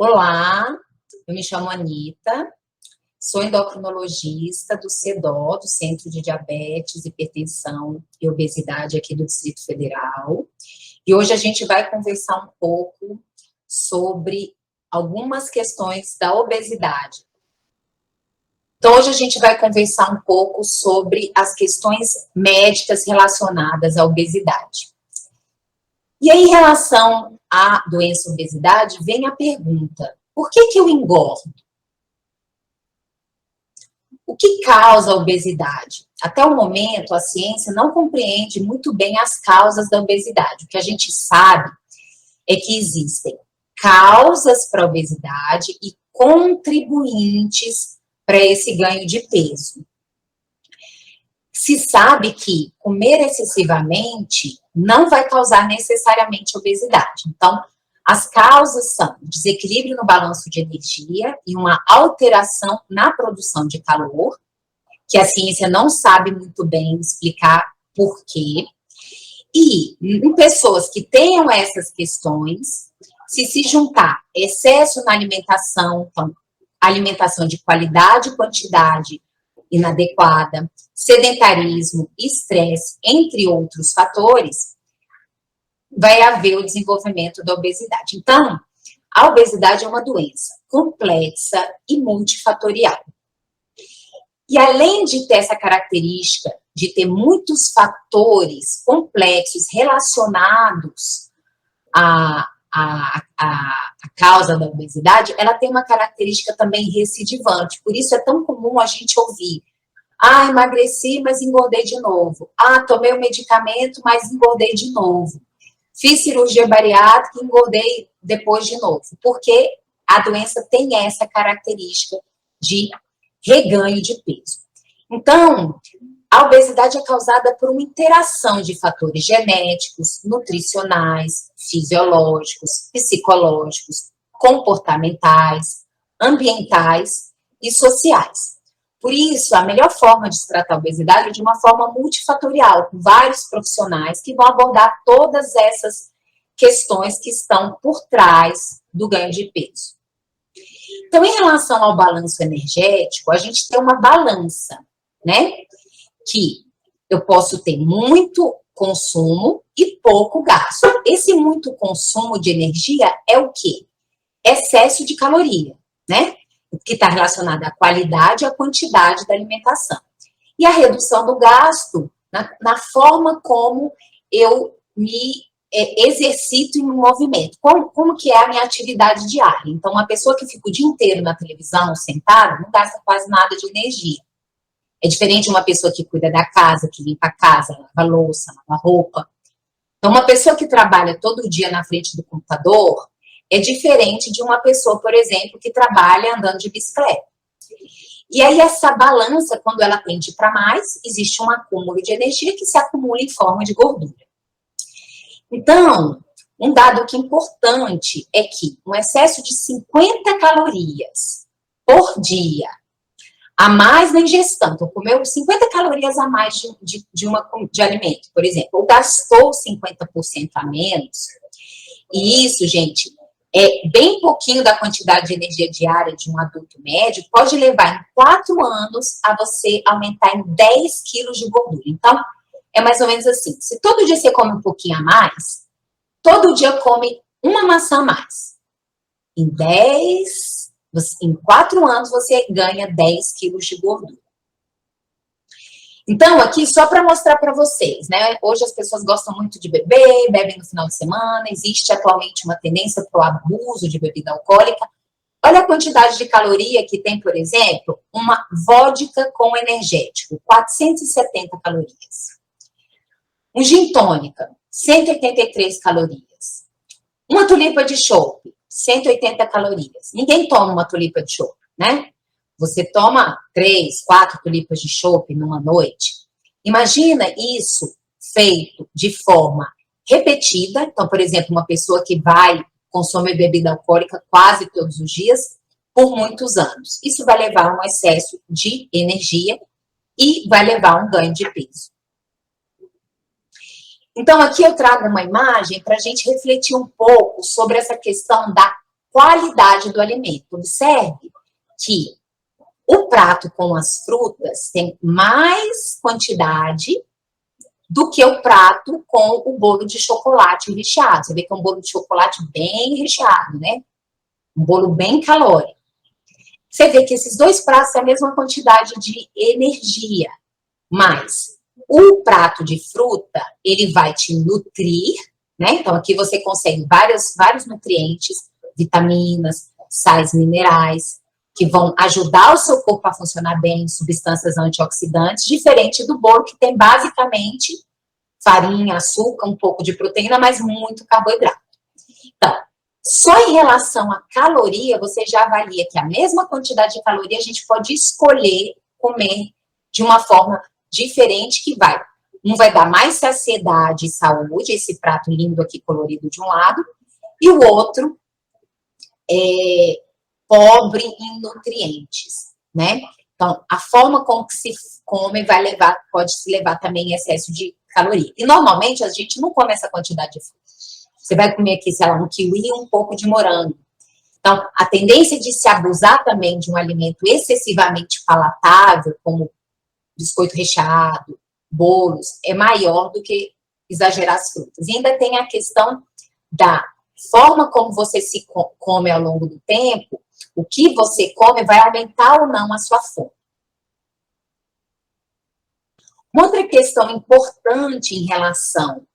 Olá, eu me chamo Anita, sou endocrinologista do CEDO, do Centro de Diabetes, Hipertensão e Obesidade aqui do Distrito Federal. E hoje a gente vai conversar um pouco sobre algumas questões da obesidade. Então, hoje a gente vai conversar um pouco sobre as questões médicas relacionadas à obesidade. E aí, em relação à doença obesidade, vem a pergunta: por que eu engordo? O que causa a obesidade? Até o momento, a ciência não compreende muito bem as causas da obesidade. O que a gente sabe é que existem causas para a obesidade e contribuintes para esse ganho de peso. Se sabe que comer excessivamente não vai causar necessariamente obesidade. Então, as causas são desequilíbrio no balanço de energia e uma alteração na produção de calor, que a ciência não sabe muito bem explicar por quê. E em pessoas que tenham essas questões, se juntar excesso na alimentação, então, alimentação de qualidade e quantidade inadequada, sedentarismo, estresse, entre outros fatores, vai haver o desenvolvimento da obesidade. Então, a obesidade é uma doença complexa e multifatorial. E além de ter essa característica de ter muitos fatores complexos relacionados à causa da obesidade, ela tem uma característica também recidivante. Por isso é tão comum a gente ouvir: ah, emagreci, mas engordei de novo. Ah, tomei o medicamento, mas engordei de novo. Fiz cirurgia bariátrica e engordei depois de novo. Porque a doença tem essa característica de reganho de peso. Então, a obesidade é causada por uma interação de fatores genéticos, nutricionais, fisiológicos, psicológicos, comportamentais, ambientais e sociais. Por isso, a melhor forma de se tratar a obesidade é de uma forma multifatorial, com vários profissionais que vão abordar todas essas questões que estão por trás do ganho de peso. Então, em relação ao balanço energético, a gente tem uma balança, né? Que eu posso ter muito consumo e pouco gasto. Esse muito consumo de energia é o quê? Excesso de caloria, né? Que está relacionado à qualidade e à quantidade da alimentação. E a redução do gasto na forma como eu me exercito em um movimento. Como que é a minha atividade diária? Então, uma pessoa que fica o dia inteiro na televisão, sentada, não gasta quase nada de energia. É diferente de uma pessoa que cuida da casa, que limpa a casa, lava a louça, lava a roupa. Então, uma pessoa que trabalha todo dia na frente do computador é diferente de uma pessoa, por exemplo, que trabalha andando de bicicleta. E aí, essa balança, quando ela tende para mais, existe um acúmulo de energia que se acumula em forma de gordura. Então, um dado que é importante é que um excesso de 50 calorias por dia a mais na ingestão, então comeu 50 calorias a mais de alimento, por exemplo, ou gastou 50% a menos, e isso, gente, é bem pouquinho da quantidade de energia diária de um adulto médio, pode levar em 4 anos a você aumentar em 10 quilos de gordura. Então, é mais ou menos assim, se todo dia você come um pouquinho a mais, todo dia come uma maçã a mais. Em 4 anos, você ganha 10 quilos de gordura. Então, aqui, só para mostrar para vocês, né? Hoje as pessoas gostam muito de beber, bebem no final de semana, existe atualmente uma tendência para o abuso de bebida alcoólica. Olha a quantidade de caloria que tem, por exemplo, uma vodka com energético, 470 calorias. Um gin tônica, 183 calorias. Uma tulipa de chope, 180 calorias. Ninguém toma uma tulipa de chope, né? Você toma 3, 4 tulipas de chope numa noite. Imagina isso feito de forma repetida. Então, por exemplo, uma pessoa que vai consumir bebida alcoólica quase todos os dias, por muitos anos. Isso vai levar a um excesso de energia e vai levar a um ganho de peso. Então, aqui eu trago uma imagem para a gente refletir um pouco sobre essa questão da qualidade do alimento. Observe que o prato com as frutas tem mais quantidade do que o prato com o bolo de chocolate recheado. Você vê que é um bolo de chocolate bem recheado, né? Um bolo bem calórico. Você vê que esses dois pratos têm a mesma quantidade de energia, mas o prato de fruta, ele vai te nutrir, né? Então, aqui você consegue vários nutrientes, vitaminas, sais minerais, que vão ajudar o seu corpo a funcionar bem, substâncias antioxidantes, diferente do bolo que tem basicamente farinha, açúcar, um pouco de proteína, mas muito carboidrato. Então, só em relação à caloria, você já avalia que a mesma quantidade de caloria a gente pode escolher comer de uma forma diferente que vai. Um vai dar mais saciedade e saúde, esse prato lindo aqui colorido de um lado, e o outro é pobre em nutrientes, né? Então, a forma como que se come pode se levar também excesso de caloria. E normalmente a gente não come essa quantidade de fruta. Você vai comer aqui, sei lá, um kiwi e um pouco de morango. Então, a tendência de se abusar também de um alimento excessivamente palatável, como biscoito recheado, bolos, é maior do que exagerar as frutas. E ainda tem a questão da forma como você se come ao longo do tempo, o que você come vai aumentar ou não a sua fome. Uma outra questão importante em relação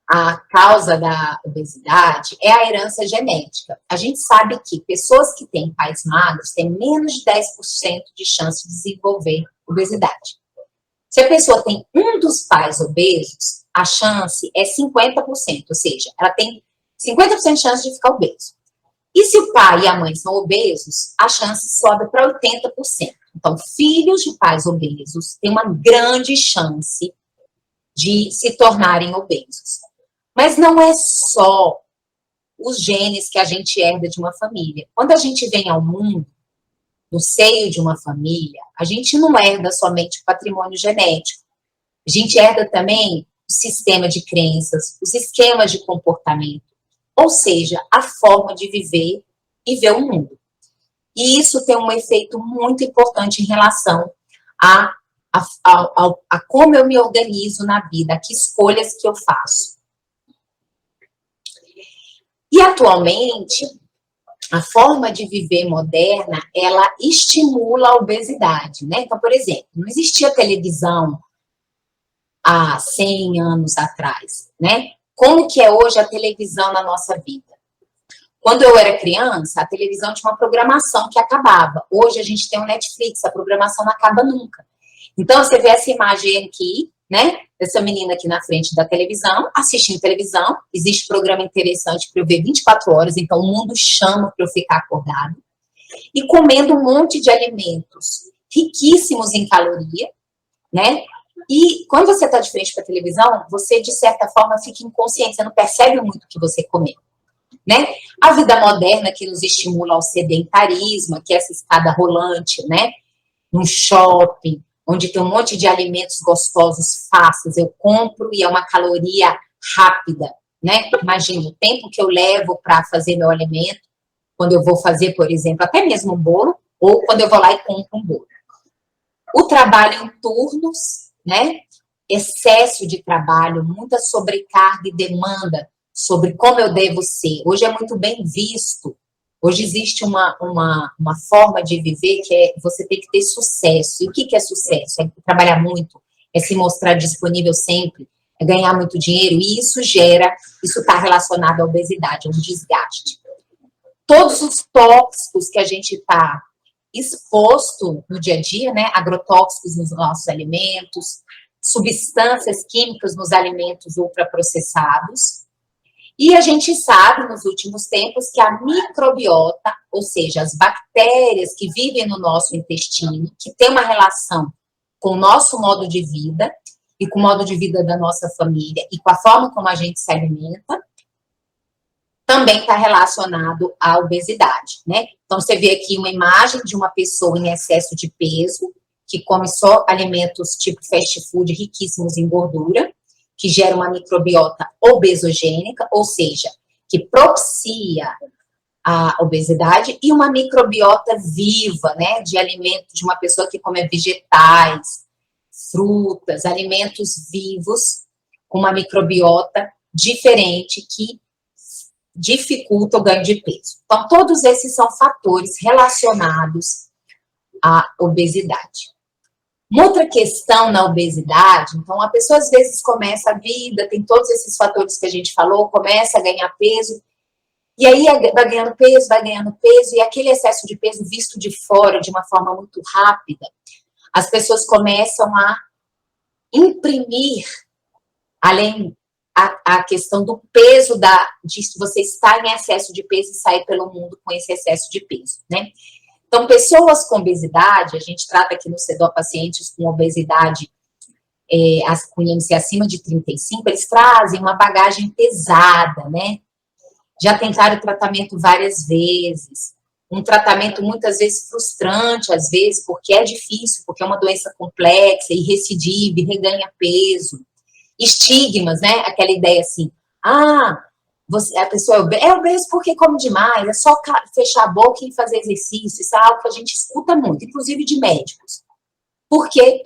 à causa da obesidade é a herança genética. A gente sabe que pessoas que têm pais magros têm menos de 10% de chance de desenvolver obesidade. Se a pessoa tem um dos pais obesos, a chance é 50%, ou seja, ela tem 50% de chance de ficar obeso. E se o pai e a mãe são obesos, a chance sobe para 80%. Então, filhos de pais obesos têm uma grande chance de se tornarem obesos. Mas não é só os genes que a gente herda de uma família. Quando a gente vem ao mundo, no seio de uma família, a gente não herda somente o patrimônio genético. A gente herda também o sistema de crenças, os esquemas de comportamento, ou seja, a forma de viver e ver o mundo. E isso tem um efeito muito importante em relação a como eu me organizo na vida, a que escolhas que eu faço. E atualmente, a forma de viver moderna, ela estimula a obesidade, né? Então, por exemplo, não existia televisão há 100 anos atrás, né? Como que é hoje a televisão na nossa vida? Quando eu era criança, a televisão tinha uma programação que acabava. Hoje a gente tem o Netflix, a programação não acaba nunca. Então, você vê essa imagem aqui, né? Dessa menina aqui na frente da televisão, assistindo televisão. Existe programa interessante para eu ver 24 horas, então o mundo chama para eu ficar acordado. E comendo um monte de alimentos riquíssimos em caloria, né? E quando você está de frente para a televisão, você, de certa forma, fica inconsciente, você não percebe muito o que você comeu, né? A vida moderna que nos estimula ao sedentarismo, que é essa escada rolante, né? Num shopping, onde tem um monte de alimentos gostosos, fáceis, eu compro e é uma caloria rápida, né? Imagina o tempo que eu levo para fazer meu alimento, quando eu vou fazer, por exemplo, até mesmo um bolo, ou quando eu vou lá e compro um bolo. O trabalho em turnos, né? Excesso de trabalho, muita sobrecarga e demanda sobre como eu devo ser. Hoje é muito bem visto. Hoje existe uma forma de viver que é você tem que ter sucesso. E o que é sucesso? É trabalhar muito, é se mostrar disponível sempre, é ganhar muito dinheiro, e isso está relacionado à obesidade, a um desgaste. Todos os tóxicos que a gente está exposto no dia a dia, né? Agrotóxicos nos nossos alimentos, substâncias químicas nos alimentos ultraprocessados. E a gente sabe, nos últimos tempos, que a microbiota, ou seja, as bactérias que vivem no nosso intestino, que tem uma relação com o nosso modo de vida e com o modo de vida da nossa família e com a forma como a gente se alimenta, também está relacionado à obesidade, né? Então, você vê aqui uma imagem de uma pessoa em excesso de peso, que come só alimentos tipo fast food riquíssimos em gordura, que gera uma microbiota obesogênica, ou seja, que propicia a obesidade, e uma microbiota viva, né, de alimentos, de uma pessoa que come vegetais, frutas, alimentos vivos, com uma microbiota diferente que dificulta o ganho de peso. Então, todos esses são fatores relacionados à obesidade. Uma outra questão na obesidade, então, a pessoa às vezes começa a vida, tem todos esses fatores que a gente falou, começa a ganhar peso, e aí vai ganhando peso, e aquele excesso de peso visto de fora de uma forma muito rápida, as pessoas começam a imprimir, além a questão do peso, de você estar em excesso de peso e sair pelo mundo com esse excesso de peso, né? Então, pessoas com obesidade, a gente trata aqui no CEDO pacientes com obesidade, com índice acima de 35, eles trazem uma bagagem pesada, né? Já tentaram tratamento várias vezes, um tratamento muitas vezes frustrante, às vezes, porque é difícil, porque é uma doença complexa e recidiva, e reganha peso. Estigmas, né? Aquela ideia assim, a pessoa é obeso porque come demais, é só fechar a boca e fazer exercício. Isso é algo que a gente escuta muito, inclusive de médicos. Porque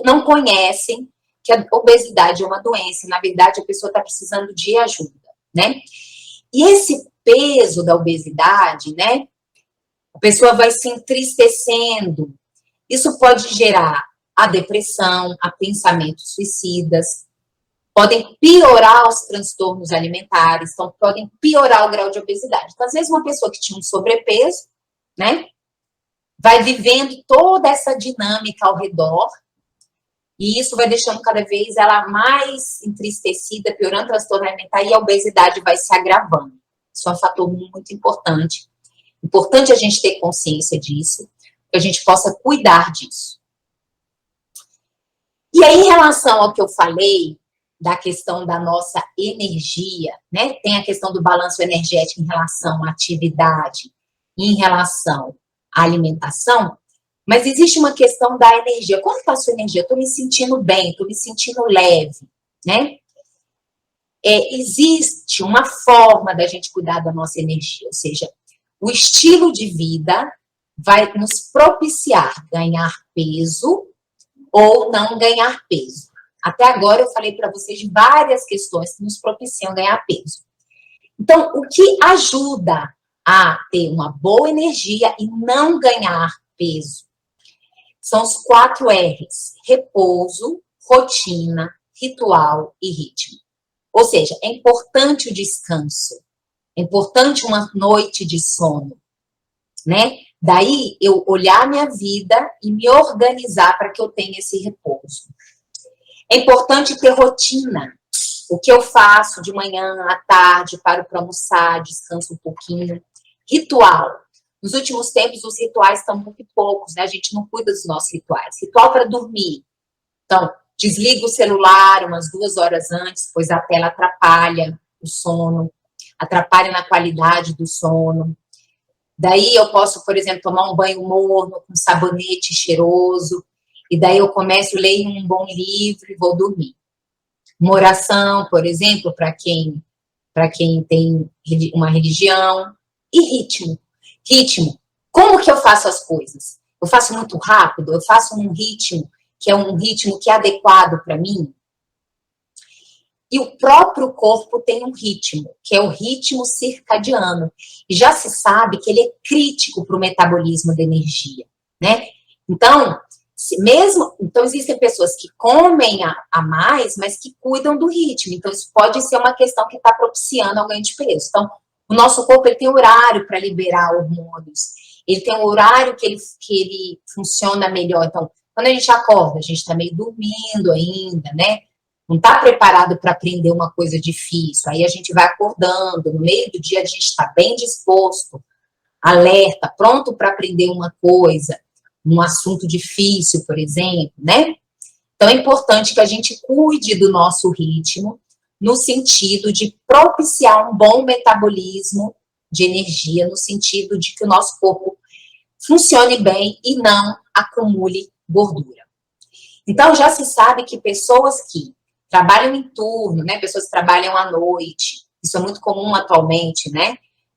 não conhecem que a obesidade é uma doença, na verdade a pessoa está precisando de ajuda, né? E esse peso da obesidade, né? A pessoa vai se entristecendo. Isso pode gerar a depressão, a pensamentos suicidas, podem piorar os transtornos alimentares, então podem piorar o grau de obesidade. Então, às vezes, uma pessoa que tinha um sobrepeso, né, vai vivendo toda essa dinâmica ao redor, e isso vai deixando cada vez ela mais entristecida, piorando o transtorno alimentar, e a obesidade vai se agravando. Isso é um fator muito importante. Importante a gente ter consciência disso, que a gente possa cuidar disso. E aí, em relação ao que eu falei, da questão da nossa energia, né? Tem a questão do balanço energético em relação à atividade, em relação à alimentação, mas existe uma questão da energia. Como está a sua energia? Estou me sentindo bem, estou me sentindo leve, né? Existe uma forma da gente cuidar da nossa energia, ou seja, o estilo de vida vai nos propiciar ganhar peso ou não ganhar peso. Até agora eu falei para vocês de várias questões que nos propiciam ganhar peso. Então, o que ajuda a ter uma boa energia e não ganhar peso são os 4 R's: repouso, rotina, ritual e ritmo. Ou seja, é importante o descanso, é importante uma noite de sono, né? Daí eu olhar a minha vida e me organizar para que eu tenha esse repouso. É importante ter rotina. O que eu faço de manhã, à tarde, paro para almoçar, descanso um pouquinho. Ritual. Nos últimos tempos, os rituais estão muito poucos, né? A gente não cuida dos nossos rituais. Ritual para dormir. Então, desliga o celular umas 2 horas antes, pois a tela atrapalha o sono, atrapalha na qualidade do sono. Daí eu posso, por exemplo, tomar um banho morno com sabonete cheiroso, e daí eu começo, leio um bom livro e vou dormir. Uma oração, por exemplo, para quem tem uma religião. E ritmo. Ritmo. Como que eu faço as coisas? Eu faço muito rápido? Eu faço um ritmo que é um ritmo que é adequado para mim? E o próprio corpo tem um ritmo, que é o ritmo circadiano. E já se sabe que ele é crítico para o metabolismo da energia, né? Então, então existem pessoas que comem a mais, mas que cuidam do ritmo. Então, isso pode ser uma questão que está propiciando ao ganho de peso. Então, o nosso corpo ele tem horário para liberar hormônios. Ele tem um horário que ele funciona melhor. Então, quando a gente acorda, a gente está meio dormindo ainda, né? Não está preparado para aprender uma coisa difícil. Aí a gente vai acordando, no meio do dia a gente está bem disposto, alerta, pronto para aprender uma coisa, um assunto difícil, por exemplo, né? Então é importante que a gente cuide do nosso ritmo, no sentido de propiciar um bom metabolismo de energia, no sentido de que o nosso corpo funcione bem e não acumule gordura. Então já se sabe que pessoas que trabalham em turno, né? Pessoas que trabalham à noite, isso é muito comum atualmente, né?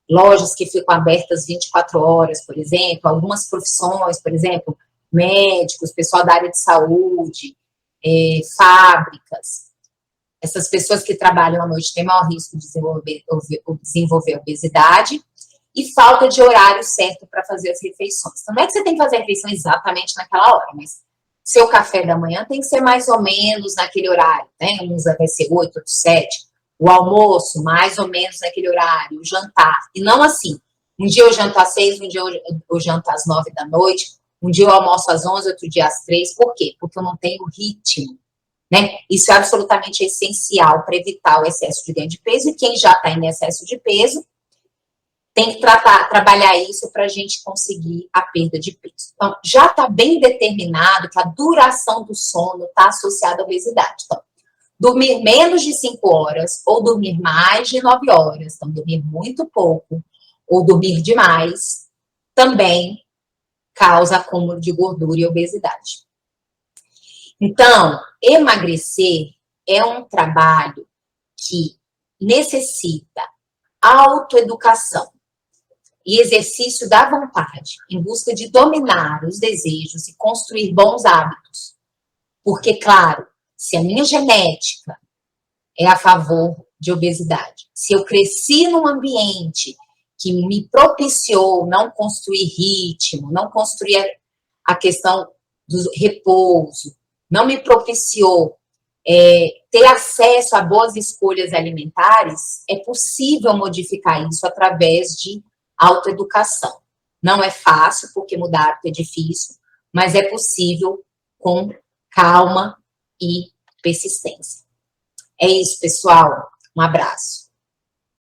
lojas que ficam abertas 24 horas, por exemplo, algumas profissões, por exemplo, médicos, pessoal da área de saúde, fábricas. Essas pessoas que trabalham à noite têm maior risco de desenvolver obesidade e falta de horário certo para fazer as refeições. Então, não é que você tem que fazer a refeição exatamente naquela hora, mas seu café da manhã tem que ser mais ou menos naquele horário, né? Uns vai ser 8, outros 7. O almoço, mais ou menos naquele horário. O jantar. E não assim, um dia eu janto às 6, um dia eu janto às 9 da noite, um dia eu almoço às 11, outro dia às 3. Por quê? Porque eu não tenho ritmo, né? Isso é absolutamente essencial para evitar o excesso de ganho de peso. E quem já está em excesso de peso tem que trabalhar isso para a gente conseguir a perda de peso. Então, já está bem determinado que a duração do sono está associada à obesidade. Então, dormir menos de 5 horas ou dormir mais de 9 horas, então dormir muito pouco ou dormir demais, também causa acúmulo de gordura e obesidade. Então, emagrecer é um trabalho que necessita autoeducação e exercício da vontade, em busca de dominar os desejos e construir bons hábitos. Porque, claro, se a minha genética é a favor de obesidade, se eu cresci num ambiente que me propiciou não construir ritmo, não construir a questão do repouso, não me propiciou ter acesso a boas escolhas alimentares, é possível modificar isso através de autoeducação. Não é fácil, porque mudar hábito é difícil, mas é possível com calma e persistência. É isso, pessoal. Um abraço.